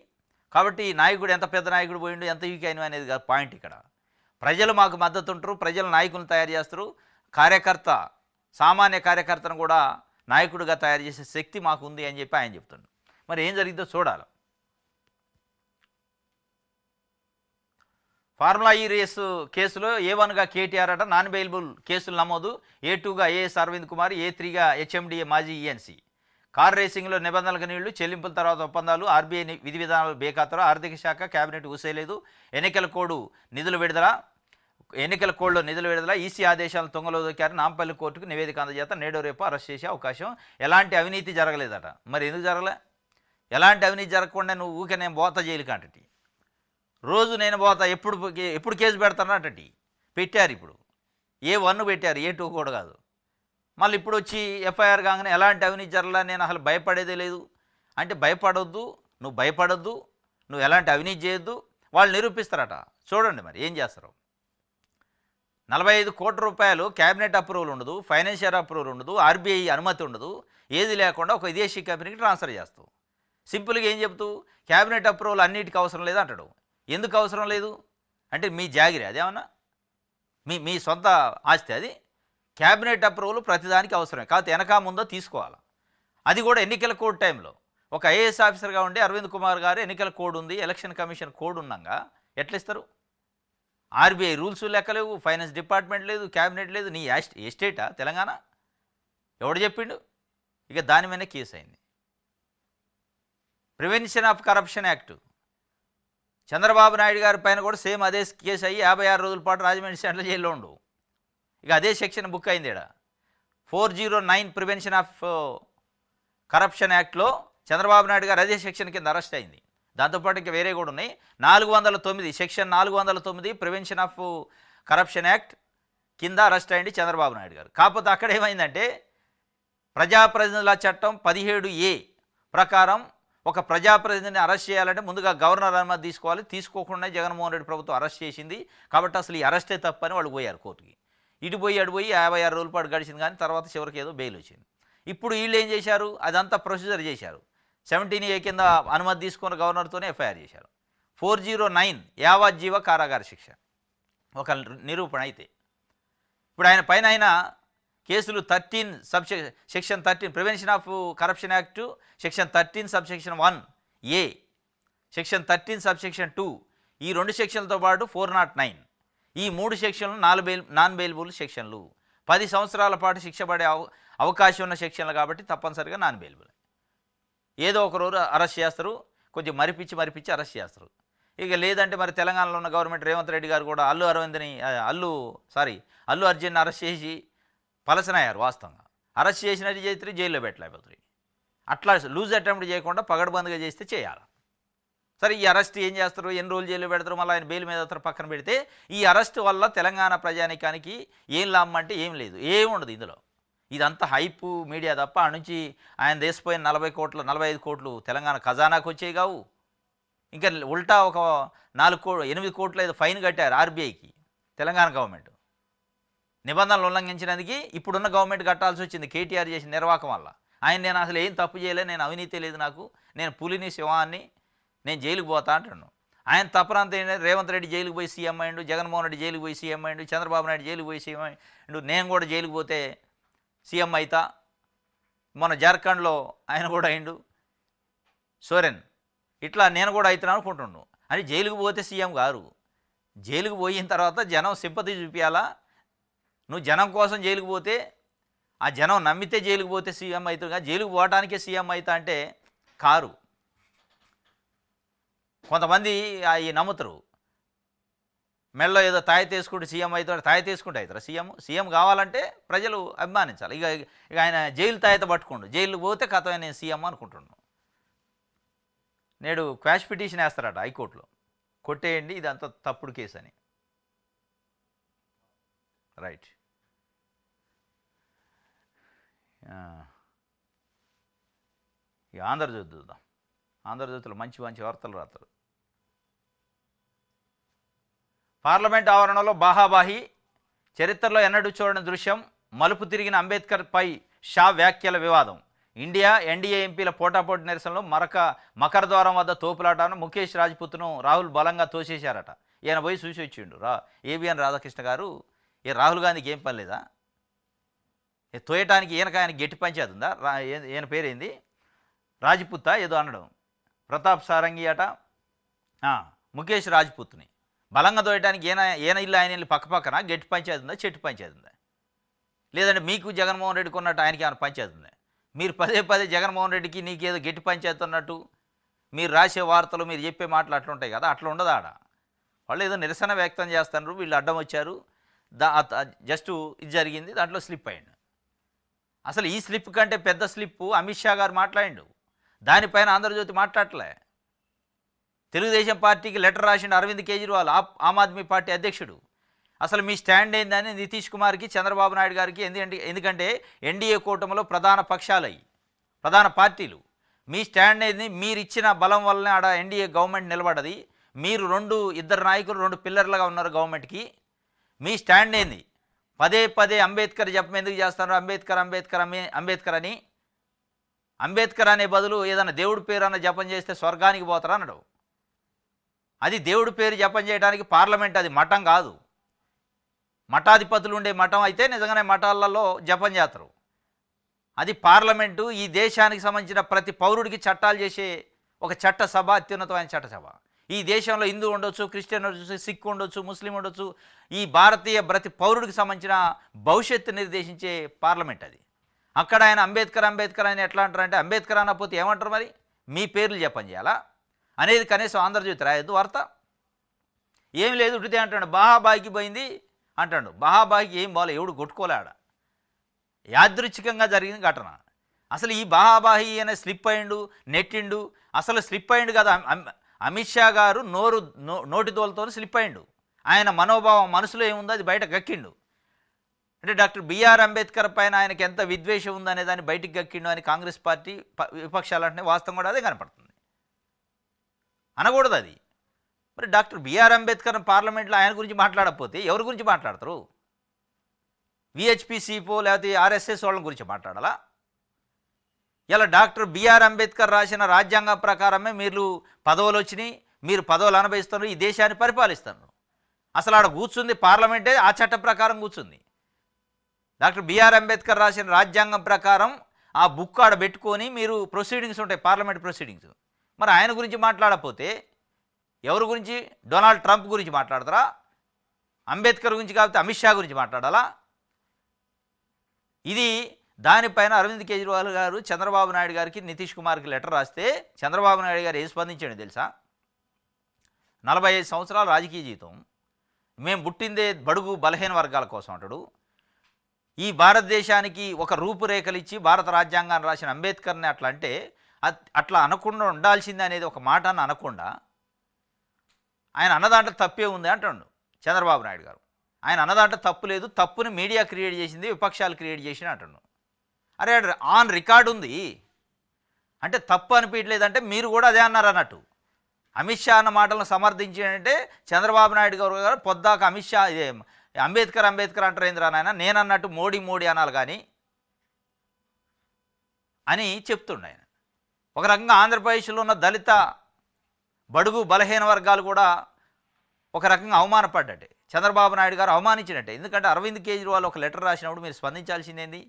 కాబట్టి నాయకుడు ఎంత పెద్ద నాయకుడు పోయిండు, ఎంత వీక్ అయిన అనేది కాదు పాయింట్. ఇక్కడ ప్రజలు మాకు మద్దతు ఉంటారు, ప్రజలు నాయకులను తయారు చేస్తారు. కార్యకర్త, సామాన్య కార్యకర్తను కూడా నాయకుడిగా తయారు చేసే శక్తి మాకు ఉంది అని చెప్పి ఆయన చెప్తుండు. మరి ఏం జరిగిందో చూడాలి. ఫార్ములా ఈ రేసు కేసులో A1గా కేటీఆర్ అట, నాన్ బెయిలబుల్ కేసులు నమోదు. A2గా AS అరవింద్ కుమార్, A3గా HMDA మాజీ ENC. కార్ రేసింగ్లో నిబంధనలకు నీళ్లు, చెల్లింపుల తర్వాత ఒప్పందాలు, RBI విధి విధానాలు బేఖాతరు, ఆర్థిక శాఖ కేబినెట్ ఊసేయలేదు, ఎన్నికల కోడ్లో నిధుల విడుదల, ఈసీ ఆదేశాలను తొంగలో దొక్కారు, నాంపల్లి కోర్టుకు నివేదిక అందజేత, నేడో రేపు అరెస్ట్ చేసే అవకాశం. ఎలాంటి అవినీతి జరగలేదట. మరి ఎందుకు జరగలే? ఎలాంటి అవినీతి జరగకుండా నువ్వు ఊకే నేను పోతా జైలు కాంటటి, రోజు నేను పోతా, ఎప్పుడు కేసు పెడతానటటి పెట్టారు. ఇప్పుడు A1 పెట్టారు, A2 కూడా కాదు. మళ్ళీ ఇప్పుడు వచ్చి FIR కాగానే ఎలాంటి అవినీతి జరగలా, నేను అసలు భయపడేదే లేదు అంటే భయపడొద్దు, నువ్వు ఎలాంటి అవినీతి చేయొద్దు, వాళ్ళు నిరూపిస్తారట. చూడండి మరి ఏం చేస్తారు. 45 కోట్ల రూపాయలు క్యాబినెట్ అప్రూవల్ ఉండదు, ఫైనాన్షియల్ అప్రూవల్ ఉండదు, RBI అనుమతి ఉండదు, ఏది లేకుండా ఒక విదేశీ కంపెనీకి ట్రాన్స్ఫర్ చేస్తావు. సింపుల్గా ఏం చెప్తూ క్యాబినెట్ అప్రూవల్ అన్నిటికీ అవసరం లేదు అంటాడు. ఎందుకు అవసరం లేదు అంటే మీ జాగిరి అదేమన్నా మీ సొంత ఆస్తి అది. క్యాబినెట్ అప్రూవల్ ప్రతిదానికి అవసరమే, కాకపోతే వెనక ముందో తీసుకోవాలి. అది కూడా ఎన్నికల కోడ్ టైంలో ఒక IAS ఆఫీసర్గా ఉండి అరవింద్ కుమార్ గారు ఎన్నికల కోడ్ ఉంది, ఎలక్షన్ కమిషన్ కోడ్ ఉన్నాగా ఎట్లా ఇస్తారు? RBI రూల్స్ లెక్కలేవు, ఫైనాన్స్ డిపార్ట్మెంట్ లేదు, క్యాబినెట్ లేదు. నీ ఎస్టేటా తెలంగాణ? ఎవడు చెప్పిండు? ఇక దాని మీద కేసు అయింది. Prevention of corruption act, Chandrababu Naidu గారి పైన కూడా సేమ్ అదే కేసు అయ్యి 56 రోజుల పాటు రాజమండ్రి సెంట్రల్ జైల్లో ఉండు. ఇక అదే సెక్షన్ బుక్ అయింది. ఇక్కడ 409 ప్రివెన్షన్ ఆఫ్ కరప్షన్ యాక్ట్లో చంద్రబాబు నాయుడు గారు అదే సెక్షన్ కింద అరెస్ట్ అయింది. దాంతోపాటు ఇంకా వేరే కూడా ఉన్నాయి. 409 section 409 prevention of corruption act కింద అరెస్ట్ అయ్యింది చంద్రబాబు నాయుడు గారు. కాకపోతే అక్కడ ఏమైందంటే ప్రజాప్రతినిధుల చట్టం 17A ప్రకారం ఒక ప్రజాప్రతినిధిని అరెస్ట్ చేయాలంటే ముందుగా గవర్నర్ అనుమతి తీసుకోవాలి. తీసుకోకుండా జగన్మోహన్ రెడ్డి ప్రభుత్వం అరెస్ట్ చేసింది. కాబట్టి అసలు ఈ అరెస్టే తప్పని వాళ్ళు పోయారు కోర్టుకి. అటు పోయి 56 రోజుల పాటు గడిచింది, కానీ తర్వాత చివరికి ఏదో బెయిల్ వచ్చింది. ఇప్పుడు వీళ్ళు ఏం చేశారు? అదంతా ప్రొసీజర్ చేశారు. 17A కింద అనుమతి తీసుకున్న గవర్నర్తోనే FIR చేశారు. 409 యావజ్జీవ కారాగార శిక్ష ఒక నిరూపణ. అయితే ఇప్పుడు ఆయన పైన కేసులు 13 section 13 prevention of corruption act, section 13 subsection 1A, section 13 subsection 2, ఈ 2 సెక్షన్లతో పాటు 409, ఈ 3 సెక్షన్లు నాన్ బెయిలబుల్ సెక్షన్లు. 10 సంవత్సరాల పాటు శిక్ష పడే అవకాశం ఉన్న సెక్షన్లు కాబట్టి తప్పనిసరిగా నాన్ బెయిలబుల్. ఏదో ఒక రోజు అరెస్ట్ చేస్తారు, కొంచెం మరిపించి అరెస్ట్ చేస్తారు. ఇక లేదంటే మరి తెలంగాణలో ఉన్న గవర్నమెంట్ రేవంత్ రెడ్డి గారు కూడా అల్లు అర్జున్ అరెస్ట్ చేసి పలసనయ్యారు వాస్తవంగా. అరెస్ట్ చేసినట్టు చేస్తే జైల్లో పెట్టలేకపోతుంది. అట్లా లూజ్ అటెంప్ట్ చేయకుండా పగడబందుగా చేస్తే చేయాలి. సరే, ఈ అరెస్ట్ ఏం చేస్తారు, ఎన్ని రోజులు జైల్లో పెడతారు, మళ్ళీ ఆయన బెయిల్ మీద వస్తారు పక్కన పెడితే, ఈ అరెస్ట్ వల్ల తెలంగాణ ప్రజానికానికి ఏం లాభం అంటే ఏం లేదు, ఏముండదు ఇందులో. ఇదంతా హైపు మీడియా తప్ప. ఆ నుంచి ఆయన దేశపోయిన 40 కోట్లు 45 కోట్లు తెలంగాణ ఖజానాకు వచ్చేవి కావు. ఇంకా ఉల్టా ఒక 8 కోట్ల ఏదో ఫైన్ కట్టారు ఆర్బీఐకి తెలంగాణ గవర్నమెంట్. నిబంధనలు ఉల్లంఘించినందుకు ఇప్పుడున్న గవర్నమెంట్ కట్టాల్సి వచ్చింది కేటీఆర్ చేసిన నిర్వాహకం వల్ల. నేను అసలు ఏం తప్పు చేయలేదు, నేను అవినీతి లేదు, నాకు నేను పులిని సింహాన్ని, నేను జైలుకు పోతా అంటున్నాను. ఆయన తప్పనంత ఏంటంటే రేవంత్ రెడ్డి జైలుకు పోయి సీఎం అయ్యిండు, జగన్మోహన్ రెడ్డి జైలుకు పోయి సీఎం అయ్యిండు, చంద్రబాబు నాయుడు జైలుకు పోయి సీఎం అయ్యిండు, నేను కూడా జైలుకు పోతే సీఎం అవుతా. మొన్న జార్ఖండ్లో ఆయన కూడా అయిండు సోరెన్. ఇట్లా నేను కూడా అవుతున్నాను అనుకుంటున్నాను. అని జైలుకు పోతే సీఎం గారు, జైలుకు పోయిన తర్వాత జనం సింపతి చూపించాలా. నువ్వు జనం కోసం జైలుకు పోతే, ఆ జనం నమ్మితే జైలుకు పోతే సీఎం అవుతుంది. జైలుకు పోవడానికే సీఎం అవుతా అంటే కారు. కొంతమంది ఈ నమ్ముతారు, మెడలో ఏదో తాయి తీసుకుంటే సీఎం అవుతాడు, తాయి తీసుకుంటే అవుతారు సీఎం కావాలంటే ప్రజలు అభిమానించాలి. ఇక ఆయన జైలు తాయిత పట్టుకోండు, జైలు పోతే కథ నేను సీఎం అనుకుంటున్నాను. నేడు క్వాష్ పిటిషన్ వేస్తారట హైకోర్టులో, కొట్టేయండి ఇదంతా తప్పుడు కేసు అని. రైట్. ఇక ఆంధ్రజ్యోతి చూద్దాం. ఆంధ్రజ్యోతిలో మంచి మంచి వార్తలు రాస్తారు. పార్లమెంట్ ఆవరణలో బాహాబాహి, చరిత్రలో ఎన్నడూ చూడని దృశ్యం, మలుపు తిరిగిన అంబేద్కర్పై షా వ్యాఖ్యల వివాదం, ఇండియా ఎన్డీఏ ఎంపీల పోటాపోటీ నిరసనలో మకర ద్వారం వద్ద తోపులాటను ముఖేష్ రాజ్పుత్ను రాహుల్ బలంగా తోసేశారట. ఈయన పోయి చూసి వచ్చిండు. ఏబిఎన్ రాధాకృష్ణ గారు, ఈ రాహుల్ గాంధీకి ఏం పని లేదా, తోయటానికి ఆయన గట్టి పంచాయతీ ఉందా? ఈయన పేరేంది, రాజ్పుత్తా ఏదో అనడం, ప్రతాప్ సారంగి అట, ముఖేష్ రాజ్పుత్ని బలంగా తోయటానికి ఈయన ఇల్లు ఆయన ఇల్లు పక్కన గట్టి పంచాయతీ ఉందా, చెట్టు పంచాయతీ ఉందా? లేదంటే మీకు జగన్మోహన్ రెడ్డికి ఉన్నట్టు ఆయనకి ఏమైనా పంచాయతీ ఉందా? మీరు పదే జగన్మోహన్ రెడ్డికి నీకేదో గట్టి పంచాయతీ ఉన్నట్టు మీరు రాసే వార్తలు, మీరు చెప్పే మాటలు అట్లా ఉంటాయి కదా, అట్లా ఉండదు ఆడ. వాళ్ళు ఏదో నిరసన వ్యక్తం చేస్తున్నారు, వీళ్ళు అడ్డం వచ్చారు, జస్ట్ ఇది జరిగింది, దాంట్లో స్లిప్ అయ్యిండు. అసలు ఈ స్లిప్ కంటే పెద్ద స్లిప్ అమిత్ షా గారు మాట్లాడిండు. దానిపైన ఆంధ్రజ్యోతి మాట్లాడలే. తెలుగుదేశం పార్టీకి లెటర్ రాసిండు అరవింద్ కేజ్రీవాల్, ఆమ్ ఆద్మీ పార్టీ అధ్యక్షుడు. అసలు మీ స్టాండ్ ఏందని నితీష్ కుమార్కి, చంద్రబాబు నాయుడు గారికి, ఎందుకంటే ఎన్డీఏ కూటమిలో ప్రధాన పక్షాలయ్యి, ప్రధాన పార్టీలు, మీ స్టాండ్ ఏంది, మీరు ఇచ్చిన బలం వల్లనే ఆడ ఎన్డీఏ గవర్నమెంట్ నిలబడది, మీరు ఇద్దరు నాయకులు 2 పిల్లర్లుగా ఉన్నారు గవర్నమెంట్కి, మీ స్టాండ్ ఏంది, పదే అంబేద్కర్ జపం ఎందుకు చేస్తున్నారు, అంబేద్కర్ అని, అంబేద్కర్ అనే బదులు ఏదైనా దేవుడి పేరు అన్న జపం చేస్తే స్వర్గానికి పోతారా అన్నాడు. అది దేవుడి పేరు జపం చేయడానికి పార్లమెంట్, అది మఠం కాదు. మఠాధిపతులు ఉండే మఠం అయితే నిజంగానే మఠాలలో జపం చేస్తారు. అది పార్లమెంటు, ఈ దేశానికి సంబంధించిన ప్రతి పౌరుడికి చట్టాలు చేసే ఒక చట్టసభ, అత్యున్నతమైన చట్టసభ. ఈ దేశంలో హిందూ ఉండొచ్చు, క్రిస్టియన్ ఉండొచ్చు, సిక్ ఉండొచ్చు, ముస్లిం ఉండొచ్చు, ఈ భారతీయ ప్రతి పౌరుడికి సంబంధించిన భవిష్యత్తు నిర్దేశించే పార్లమెంట్ అది. అక్కడ ఆయన అంబేద్కర్ అని ఎట్లా అంటారంటే, అంబేద్కర్ అనకపోతే ఏమంటారు మరి, మీ పేర్లు జపం చేయాలా అనేది కనీసం ఆంధ్రజ్యోతి రాయొద్దు వార్త. ఏం లేదు, ఉడితే అంటాడు, బాహాబాయికి పోయింది అంటాడు. బాహాబాయికి ఏం బాగాలే, ఎవడు కొట్టుకోలేడ, యాదృచ్ఛికంగా జరిగిన ఘటన. అసలు ఈ బాహాబాయి అనే స్లిప్ అయ్యిండు, నెట్టిండు. అసలు స్లిప్ అయ్యిండు కదా, అమిత్ షా గారు నోటి తోలతో స్లిప్ అయ్యిండు. ఆయన మనోభావం మనసులో ఏముందో అది బయట గక్కిండు. అంటే డాక్టర్ బిఆర్ అంబేద్కర్ పైన ఆయనకి ఎంత విద్వేషం ఉందనే దాన్ని బయటికి గక్కిండు అని కాంగ్రెస్ పార్టీ విపక్షాలు అంటే వాస్తవం కూడా అదే కనపడుతుంది. అనకూడదు అది. మరి డాక్టర్ బిఆర్ అంబేద్కర్ పార్లమెంట్లో ఆయన గురించి మాట్లాడకపోతే ఎవరి గురించి మాట్లాడతారు? విహెచ్పిసిపో లేకపోతే ఆర్ఎస్ఎస్ వాళ్ళ గురించి మాట్లాడాలా? ఇలా డాక్టర్ బిఆర్ అంబేద్కర్ రాసిన రాజ్యాంగం ప్రకారమే మీరు పదవులు వచ్చినాయి, మీరు పదవులు అనుభవిస్తున్నారు, ఈ దేశాన్ని పరిపాలిస్తున్నారు. అసలు ఆడ కూర్చుంది పార్లమెంటే, ఆ చట్ట ప్రకారం కూర్చుంది. డాక్టర్ బిఆర్ అంబేద్కర్ రాసిన రాజ్యాంగం ప్రకారం ఆ బుక్ ఆడ పెట్టుకొని మీరు ప్రొసీడింగ్స్ ఉంటాయి, పార్లమెంట్ ప్రొసీడింగ్స్. మరి ఆయన గురించి మాట్లాడకపోతే ఎవరి గురించి? డొనాల్డ్ ట్రంప్ గురించి మాట్లాడతారా? అంబేద్కర్ గురించి కాకపోతే అమిత్ షా గురించి మాట్లాడాలా? ఇది దానిపైన అరవింద్ కేజ్రీవాల్ గారు చంద్రబాబు నాయుడు గారికి, నితీష్ కుమార్కి లెటర్ రాస్తే చంద్రబాబు నాయుడు గారు ఏం స్పందించాడు తెలుసా? 45 సంవత్సరాల రాజకీయ జీవితం, మేము పుట్టిందే బడుగు బలహీన వర్గాల కోసం అంటాడు. ఈ భారతదేశానికి ఒక రూపురేఖలు ఇచ్చి భారత రాజ్యాంగాన్ని రాసిన అంబేద్కర్ని అట్లా అంటే అట్లా అనకుండా ఉండాల్సిందే అనేది ఒక మాట అని అనకుండా ఆయన అన్నదాంట్లో తప్పే ఉంది అంటాడు చంద్రబాబు నాయుడు గారు. ఆయన అన్నదాంట్లో తప్పు లేదు, తప్పుని మీడియా క్రియేట్ చేసింది, విపక్షాలు క్రియేట్ చేసిన అంటాడు. అరే ఆన్ రికార్డు ఉంది అంటే తప్పు అనిపించలేదంటే మీరు కూడా అదే అన్నారు అన్నట్టు. అమిత్ షా అన్న మాటలను సమర్థించాడంటే చంద్రబాబు నాయుడు గారు పొద్దాక అమిత్ షా ఇదే అంబేద్కర్ అంటారు ఏంద్రా నాయన, నేను అన్నట్టు మోడీ అనాలి కానీ అని చెప్తుండే ఆయన. ఒక రకంగా ఆంధ్రప్రదేశ్లో ఉన్న దళిత బడుగు బలహీన వర్గాలు కూడా ఒక రకంగా అవమానపడ్డట్టే, చంద్రబాబు నాయుడు గారు అవమానించినట్టే. ఎందుకంటే అరవింద్ కేజ్రీవాల్ ఒక లెటర్ రాసినప్పుడు మీరు స్పందించాల్సిందేంది,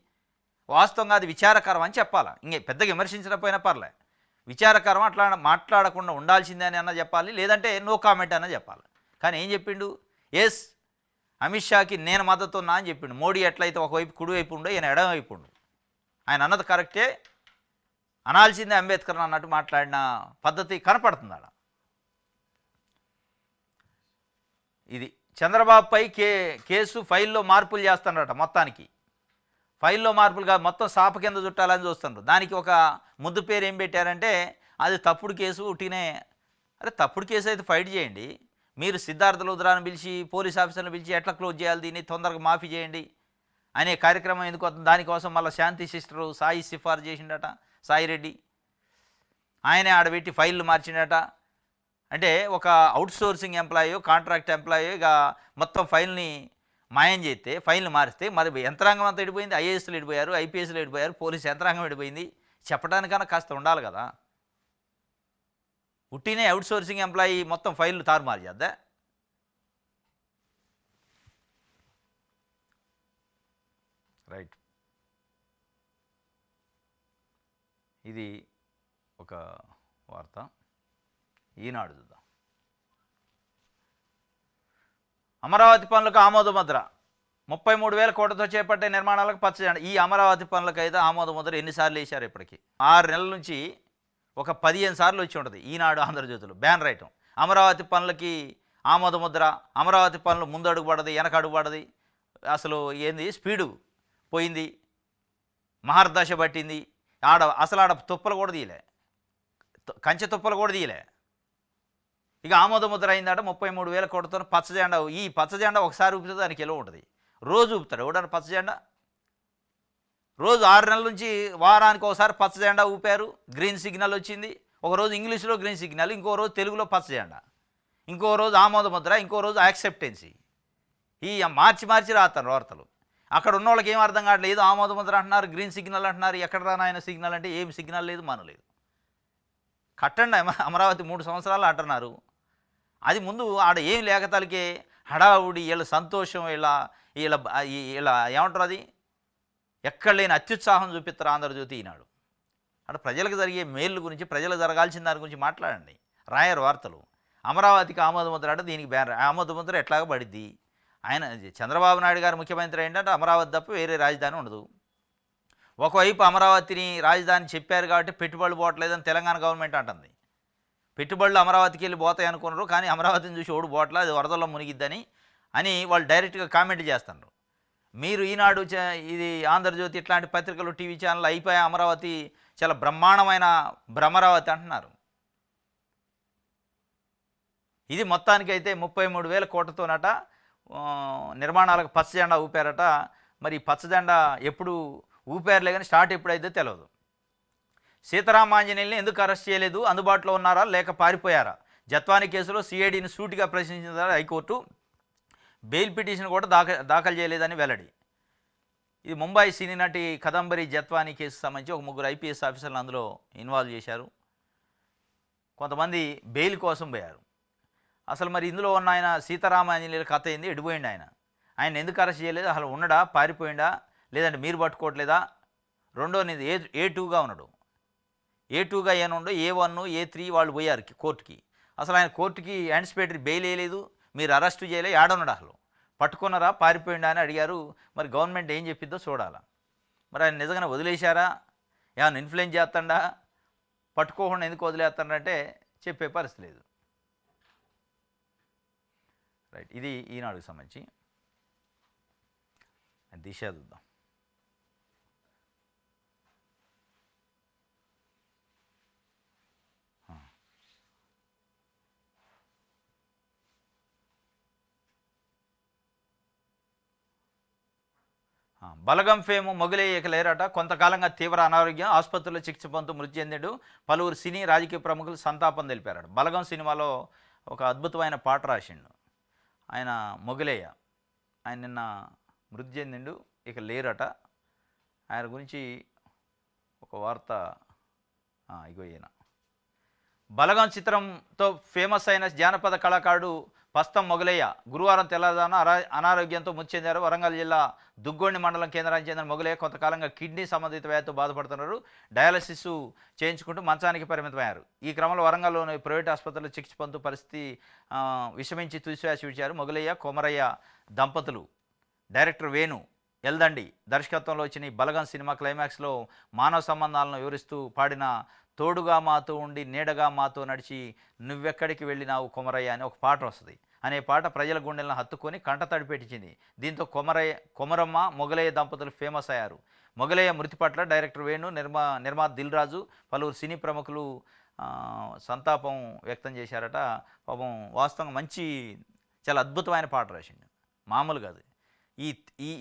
వాస్తవంగా అది విచారకరం అని చెప్పాలా. ఇంకే పెద్దగా విమర్శించకపోయినా పర్లే, విచారకరం అట్లా మాట్లాడకుండా ఉండాల్సిందే అని అన్న చెప్పాలి, లేదంటే నో కామెంట్ అన్న చెప్పాలి. కానీ ఏం చెప్పిండు, ఎస్ అమిత్ షాకి నేను మద్దతు ఉన్నా అని చెప్పిండు. మోడీ ఎట్లయితే ఒకవైపు కుడివైపు ఉండో ఈయన ఎడమవైపు ఉండు, ఆయన అన్నది కరెక్టే, అనాల్సిందే అంబేద్కర్ అన్నట్టు మాట్లాడిన పద్ధతి కనపడుతుంది అలా. ఇది చంద్రబాబుపై కేసు ఫైల్లో మార్పులు చేస్తున్నారట. మొత్తానికి ఫైల్లో మార్పులుగా మొత్తం సాప కింద చుట్టాలని చూస్తున్నారు. దానికి ఒక ముద్దు పేరు ఏం పెట్టారంటే అది తప్పుడు కేసు. ఉట్టినే అరే తప్పుడు కేసు అయితే ఫైట్ చేయండి, మీరు సిద్ధార్థ లుధ్రాను పిలిచి పోలీస్ ఆఫీసర్ని పిలిచి ఎట్లా క్లోజ్ చేయాలి, దీన్ని తొందరగా మాఫీ చేయండి అనే కార్యక్రమం ఎందుకు వస్తుంది. దానికోసం మళ్ళీ శాంతి సిస్టరు సాయి సిఫార్సు చేసిండట, సాయి రెడ్డి ఆయనే ఆడబెట్టి ఫైళ్ళు మార్చిండట. అంటే ఒక అవుట్సోర్సింగ్ ఎంప్లాయీ కాంట్రాక్ట్ ఎంప్లాయీ ఇక మొత్తం ఫైల్ని మాయం చేస్తే, ఫైల్ని మారిస్తే మరి యంత్రాంగం అంతా ఎడిపోయింది, ఐఏఎస్లు ఎడిపోయారు, ఐపీఎస్లు ఎడిపోయారు, పోలీసు యంత్రాంగం ఎడిపోయింది. చెప్పడానికన్నా కాస్త ఉండాలి కదా. ఉట్టినే అవుట్సోర్సింగ్ ఎంప్లాయీ మొత్తం ఫైళ్ళు తారుమారు చేద్దా. రైట్, ఇది ఒక వార్త. ఈనాడు చూద్దాం. అమరావతి పనులకు ఆమోదముద్ర 33,000 కోట్లతో చేపట్టే నిర్మాణాలకు పచ్చజెండా. ఈ అమరావతి పనులకు అయితే ఆమోదముద్ర ఎన్నిసార్లు వేశారు ఇప్పటికీ? 6 నెలల నుంచి ఒక 15 సార్లు వచ్చి ఉంటుంది ఈనాడు ఆంధ్రజ్యోతిలో బ్యానర్ ఐటమ్. అమరావతి పనులకి ఆమోదముద్ర, అమరావతి పనులు ముందు అడుగు పడది వెనక అడుగు పడది, అసలు ఏంది స్పీడు పోయింది, మహర్దశ పట్టింది, అసలు ఆడ తుప్పలు కూడా తీయలే, కంచె తుప్పలు కూడా తీయలే. ఇక ఆమోదముద్ర అయిందట 33,000 కోట్లతో పచ్చజెండా. ఈ పచ్చజెండా ఒకసారి ఊపితే దానికి ఎలా ఉంటుంది, రోజు ఊపుతాడు ఎవడన్నా పచ్చజెండా? రోజు 6 నెలల నుంచి వారానికి ఒకసారి పచ్చజెండా ఊపారు, గ్రీన్ సిగ్నల్ వచ్చింది. ఒకరోజు ఇంగ్లీష్లో గ్రీన్ సిగ్నల్, ఇంకో రోజు తెలుగులో పచ్చజెండా, ఇంకో రోజు ఆమోదముద్ర, ఇంకో రోజు యాక్సెప్టెన్సీ. ఈ మార్చి రాస్తారు వార్తలు. అక్కడ ఉన్న వాళ్ళకి ఏం అర్థం కావట్లేదు, ఏదో ఆమోదముద్ర అంటున్నారు, గ్రీన్ సిగ్నల్ అంటున్నారు. ఎక్కడ రానాయన సిగ్నల్ అంటే ఏం సిగ్నల్ లేదు, మన లేదు. కట్టండి అమరావతి 3 సంవత్సరాలు అంటున్నారు. అది ముందు ఆడ ఏం లేకతలకే హడావుడి, వీళ్ళ సంతోషం, ఇలా ఏమంటారు, అది ఎక్కడ లేని అత్యుత్సాహం చూపిస్తారు ఆంధ్రజ్యోతి ఈనాడు. అక్కడ ప్రజలకు జరిగే మేలు గురించి, ప్రజలకు జరగాల్సిన దాని గురించి మాట్లాడండి, రాయరు వార్తలు. అమరావతికి ఆమోదముద్ర అంటే దీనికి బ్యానర్, ఆమోదముద్ర ఎట్లాగా పడిద్ది. ఆయన చంద్రబాబు నాయుడు గారు ముఖ్యమంత్రి ఏంటంటే అమరావతి తప్ప వేరే రాజధాని ఉండదు. ఒకవైపు అమరావతిని రాజధాని చెప్పారు కాబట్టి పెట్టుబడులు పోవట్లేదని తెలంగాణ గవర్నమెంట్ అంటుంది. పెట్టుబడులు అమరావతికి వెళ్ళి పోతాయి అనుకున్నారు, కానీ అమరావతిని చూసి ఓడి పోవట్లే, అది వరదల్లో మునిగిద్దని అని వాళ్ళు డైరెక్ట్గా కామెంట్ చేస్తున్నారు. మీరు ఈనాడు ఇది ఆంధ్రజ్యోతి ఇట్లాంటి పత్రికలు టీవీ ఛానల్ అయిపోయా అమరావతి చాలా బ్రహ్మాండమైన భ్రమరావతి అంటున్నారు. ఇది మొత్తానికైతే 33,000 కోట్లతోనట నిర్మాణాలకు పచ్చజెండా ఊపారట. మరి పచ్చజెండా ఎప్పుడు ఊపారులే కానీ స్టార్ట్ ఎప్పుడైతే తెలియదు. సీతారామాంజనేయుల్ని ఎందుకు అరెస్ట్ చేయలేదు, అందుబాటులో ఉన్నారా లేక పారిపోయారా? జత్వానీ కేసులో సిఐడిని సూటిగా ప్రశ్నించిన హైకోర్టు బెయిల్ పిటిషన్ కూడా దాఖలు చేయలేదని వెల్లడి. ఇది ముంబై సినీ నటి కదంబరి జత్వానీ కేసు సంబంధించి ఒక 3 ఐపీఎస్ ఆఫీసర్లు అందులో ఇన్వాల్వ్ చేశారు. కొంతమంది బెయిల్ కోసం పోయారు. అసలు మరి ఇందులో ఉన్న ఆయన సీతారామాంజనేయుల కథ ఏంది, ఎడిపోయింది ఆయన ఎందుకు అరెస్ట్ చేయలేదు, అసలు ఉండడా, పారిపోయిందా, లేదంటే మీరు పట్టుకోవట్లేదా? రెండోది A2గా ఉన్నాడు, A2గా ఏనుండో A1 A3 వాళ్ళు పోయారు కోర్టుకి. అసలు ఆయన కోర్టుకి యాంటిసిపేటరీ బెయిల్ వేయలేదు, మీరు అరెస్టు చేయలే, ఏడున్నాడు, అసలు పట్టుకున్నారా, పారిపోయిందా అని అడిగారు. మరి గవర్నమెంట్ ఏం చెప్పిద్దో చూడాలా. మరి ఆయన నిజంగానే వదిలేశారా, ఏమైనా ఇన్ఫ్లుయెన్స్ చేస్తాడా, పట్టుకోకుండా ఎందుకు వదిలేస్తాడంటే చెప్పే పరిస్థితి లేదు. రైట్, ఇది ఈనాడుకు సంబంధించి దిశ చూద్దాం. బలగం ఫేము మొగులేయక లేరట. కొంతకాలంగా తీవ్ర అనారోగ్యం, ఆసుపత్రిలో చికిత్స పొందుతూ మృతి చెందాడు. పలువురు సినీ రాజకీయ ప్రముఖులు సంతాపం తెలిపారట. బలగం సినిమాలో ఒక అద్భుతమైన పాట రాసిండు ఆయన మొగులేయ. ఆయన నిన్న మృతి చెందిండు, ఇక లేరట. ఆయన గురించి ఒక వార్త ఇగో ఈయన. బలగం చిత్రంతో ఫేమస్ అయిన జానపద కళాకారుడు పస్తం మొగలయ్య గురువారం తెల్లవారుజామున అనారోగ్యంతో మృతి చెందారు. వరంగల్ జిల్లా దుగ్గొండి మండలం కేంద్రానికి చెందిన మొగలయ్య కొంతకాలంగా కిడ్నీ సంబంధిత వ్యాధితో బాధపడుతున్నారు. డయాలసిస్ చేయించుకుంటూ మంచానికి పరిమితమయ్యారు. ఈ క్రమంలో వరంగల్లోని ప్రైవేట్ ఆసుపత్రిలో చికిత్స పొందుతూ పరిస్థితి విషమించి తుదిశ్వాస విడిచారు. మొగలయ్య కొమరయ్య దంపతులు. డైరెక్టర్ వేణు ఎల్దండి దర్శకత్వంలో వచ్చిన ఈ బలగం సినిమా క్లైమాక్స్లో మానవ సంబంధాలను వివరిస్తూ పాడిన తోడుగా మాతో ఉండి నీడగా మాతో నడిచి నువ్వెక్కడికి వెళ్ళినావు కొమరయ్య అని ఒక పాట వస్తుంది. అనే పాట ప్రజల గుండెలను హత్తుకొని కంటతడి పెట్టించింది. దీంతో కొమరమ్మ మొగలయ్య దంపతులు ఫేమస్ అయ్యారు. మొగలయ్య మృతి పట్ల డైరెక్టర్ వేణు, నిర్మాత దిల్ రాజు, పలువురు సినీ ప్రముఖులు సంతాపం వ్యక్తం చేశారట. పాపం వాస్తవంగా మంచి చాలా అద్భుతమైన పాట రాసిండు, మామూలు కాదు. ఈ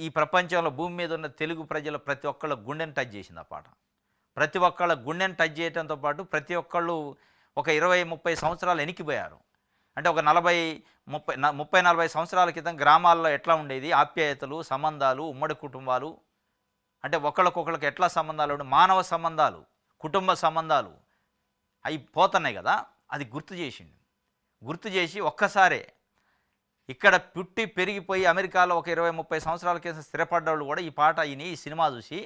ఈ ప్రపంచంలో భూమి మీద ఉన్న తెలుగు ప్రజల ప్రతి ఒక్కళ్ళ గుండెని టచ్ చేసింది ఆ పాట. ప్రతి ఒక్కళ్ళ గుండెని టచ్ చేయడంతో పాటు ప్రతి ఒక్కళ్ళు ఒక 20-30 సంవత్సరాలు వెనక్కిపోయారు. అంటే ఒక 30-40 సంవత్సరాల క్రితం గ్రామాల్లో ఎట్లా ఉండేది, ఆప్యాయతలు, సంబంధాలు, ఉమ్మడి కుటుంబాలు, అంటే ఒకళ్ళకొకళ్ళకి ఎట్లా సంబంధాలు, మానవ సంబంధాలు, కుటుంబ సంబంధాలు అవి పోతున్నాయి కదా. అది గుర్తు చేసి ఒక్కసారే ఇక్కడ పుట్టి పెరిగిపోయి అమెరికాలో ఒక 20-30 సంవత్సరాల క్రితం స్థిరపడ్డవాళ్ళు కూడా ఈ పాట ఈ సినిమా చూసి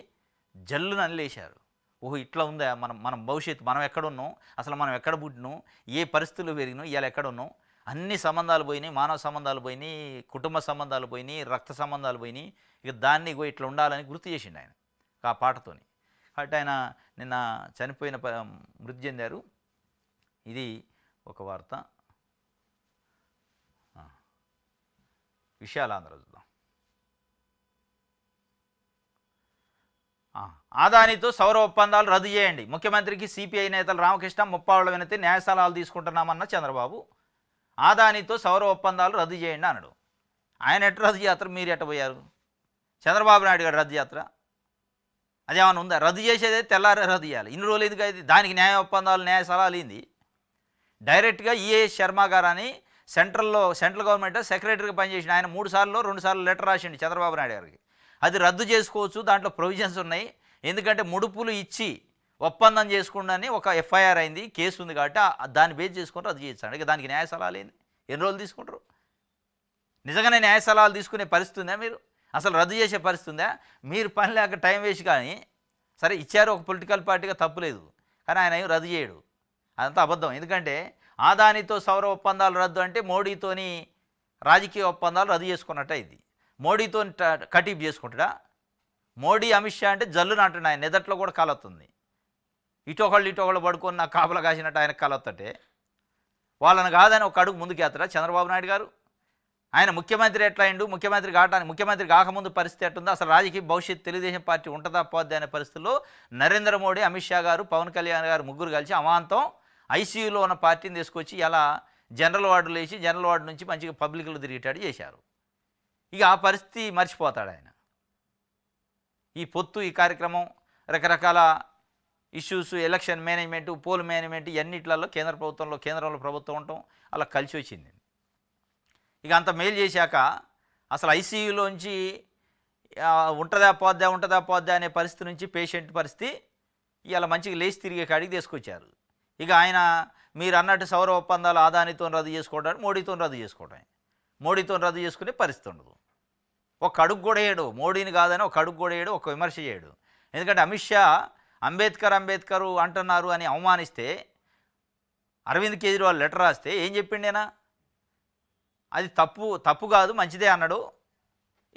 జల్లును అనిలేశారు. ఓహో ఇట్లా ఉందా మనం భవిష్యత్తు, మనం ఎక్కడున్నాం, అసలు మనం ఎక్కడ పుట్టినాం, ఏ పరిస్థితుల్లో పెరిగినాం, ఇవాళ ఎక్కడున్నాం, అన్ని సంబంధాలు పోయినాయి, మానవ సంబంధాలు పోయినాయి, కుటుంబ సంబంధాలు పోయినాయి, రక్త సంబంధాలు పోయినాయి. ఇక దాన్ని ఇట్లా ఉండాలని గుర్తు చేసిండు ఆయన ఆ పాటతోని. కాబట్టి ఆయన నిన్న చనిపోయిన మృతి చెందారు. ఇది ఒక వార్త. విషయాలు అందరూ చూద్దాం. ఆదానితో సౌర ఒప్పందాలు రద్దు చేయండి. ముఖ్యమంత్రికి సిపిఐ నేతలు రామకృష్ణ ముప్పావుల వినతి, న్యాయస్థానాలు తీసుకుంటున్నామన్న చంద్రబాబు. ఆదానితో సౌర ఒప్పందాలు రద్దు చేయండి అన్నాడు. ఆయన ఎట్ట రద్దు చేస్తారు, మీరు ఎట్ట పోయారు? చంద్రబాబు నాయుడు గారు రద్దు చేస్తారా? అదేమన్నా ఉందా? రద్దు చేసేదే తెల్లారే రద్దు చేయాలి. ఇన్ని రోజులు ఎందుకు అయితే దానికి న్యాయ ఒప్పందాలు, న్యాయ సలహాలు ఏంది? డైరెక్ట్గా ఈఏఎస్ శర్మ గారు అని సెంట్రల్ గవర్నమెంట్ సెక్రటరీగా పనిచేసిన ఆయన 2 సార్లు లెటర్ రాసిండు చంద్రబాబు నాయుడు గారికి. అది రద్దు చేసుకోవచ్చు, దాంట్లో ప్రొవిజన్స్ ఉన్నాయి. ఎందుకంటే ముడుపులు ఇచ్చి ఒప్పందం చేసుకుండాని ఒక ఎఫ్ఐఆర్ అయింది, కేసు ఉంది. కాబట్టి దాన్ని బేస్ చేసుకుని రద్దు చేస్తాడు. ఇక దానికి న్యాయ సలహాలు ఏంది? ఎన్ని రోజులు తీసుకుంటారు? నిజంగానే న్యాయ సలహాలు తీసుకునే పరిస్థితి ఉందా? మీరు అసలు రద్దు చేసే పరిస్థితి ఉందా? మీరు పని లేక టైం వేస్ట్. కానీ సరే ఇచ్చారు, ఒక పొలిటికల్ పార్టీగా తప్పులేదు, కానీ ఆయన ఏం రద్దు చేయడు. అదంతా అబద్ధం. ఎందుకంటే ఆదానితో సౌర ఒప్పందాలు రద్దు అంటే మోడీతోని రాజకీయ ఒప్పందాలు రద్దు చేసుకున్నట్టు ఇది. మోడీతో కటీప్ చేసుకుంటాడా? మోడీ అమిత్ షా అంటే జల్లున అంటున్నా, ఆయన నిదట్లో కూడా కాలొస్తుంది. ఇటొకళ్ళు పడుకొని నాకు కాపలా కాసినట్టు ఆయనకు కాలొత్తంటే వాళ్ళని కాదని ఒక అడుగు ముందుకేస్తారా చంద్రబాబు నాయుడు గారు? ఆయన ముఖ్యమంత్రి ఎట్లా అయిండు, ముఖ్యమంత్రి కాకముందు పరిస్థితి ఎట్టుందో, అసలు రాజకీయ భవిష్యత్తు తెలుగుదేశం పార్టీ ఉంటుందా పోద్ది అనే పరిస్థితుల్లో నరేంద్ర మోడీ, అమిత్ షా గారు, పవన్ కళ్యాణ్ గారు ముగ్గురు కలిసి అమాంతం ఐసీయూలో ఉన్న పార్టీని తీసుకొచ్చి ఇలా జనరల్ వార్డులు వేసి జనరల్ వార్డు నుంచి మంచిగా పబ్లిక్లో తిరిగేటాడు చేశారు. ఇక ఆ పరిస్థితి మర్చిపోతాడు ఆయన. ఈ పొత్తు, ఈ కార్యక్రమం, రకరకాల issues, election management, poll management, ఇవన్నిట్లలో కేంద్రంలో ప్రభుత్వం ఉండటం అలా కలిసి వచ్చింది. ఇక అంత మెయిల్ చేశాక అసలు ఐసీయూలోంచి ఉంటుందా పోద్దా అనే పరిస్థితి నుంచి పేషెంట్ పరిస్థితి ఇలా మంచిగా లేచి తిరిగే కాడికి తీసుకొచ్చారు. ఇక ఆయన మీరు అన్నట్టు సౌర ఒప్పందాలు ఆదానితో రద్దు చేసుకోవడానికి మోడీతో రద్దు చేసుకునే పరిస్థితి ఉండదు. ఒక అడుగు కూడా వేయడు, మోడీని కాదని ఒక అడుగు కూడా వేయడు, ఒక విమర్శ చేయడు. ఎందుకంటే అమిత్ షా అంబేద్కర్ అంటున్నారు అని అవమానిస్తే అరవింద్ కేజ్రీవాల్ లెటర్ రాస్తే ఏం చెప్పిండేనా? అది తప్పు కాదు, మంచిదే అన్నాడు.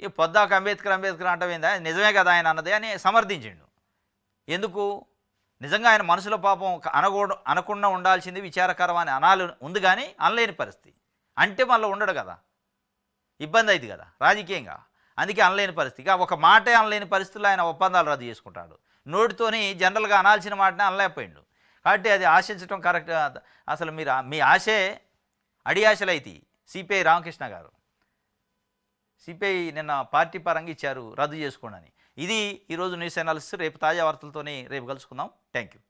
ఈ పొద్దాక అంబేద్కర్ అంటవేందా, నిజమే కదా ఆయన అన్నదే అని సమర్థించిండు. ఎందుకు? నిజంగా ఆయన మనసులో పాపం అనకుండా ఉండాల్సింది విచారకరమని అనాలి ఉంది, కానీ అనలేని పరిస్థితి. అంటే మళ్ళీ ఉండడు కదా, ఇబ్బంది అవుతుంది కదా రాజకీయంగా. అందుకే అనలేని పరిస్థితి. ఒక మాటే అనలేని పరిస్థితుల్లో ఆయన ఒప్పందాలు రద్దు చేసుకుంటాడు. నోటితోని జనరల్గా అనాల్సిన మాటనే అనలేకపోయిండు. కాబట్టి అది ఆశించడం కరెక్ట్. అసలు మీ ఆశే అడి ఆశలు అయితే సిపిఐ రామకృష్ణ గారు సిపిఐ నిన్న పార్టీ పరంగా ఇచ్చారు రద్దు చేసుకోండి. ఇది ఈరోజు న్యూస్ అనాలిసిస్. రేపు తాజా వార్తలతోని రేపు కలుసుకుందాం. Thank you.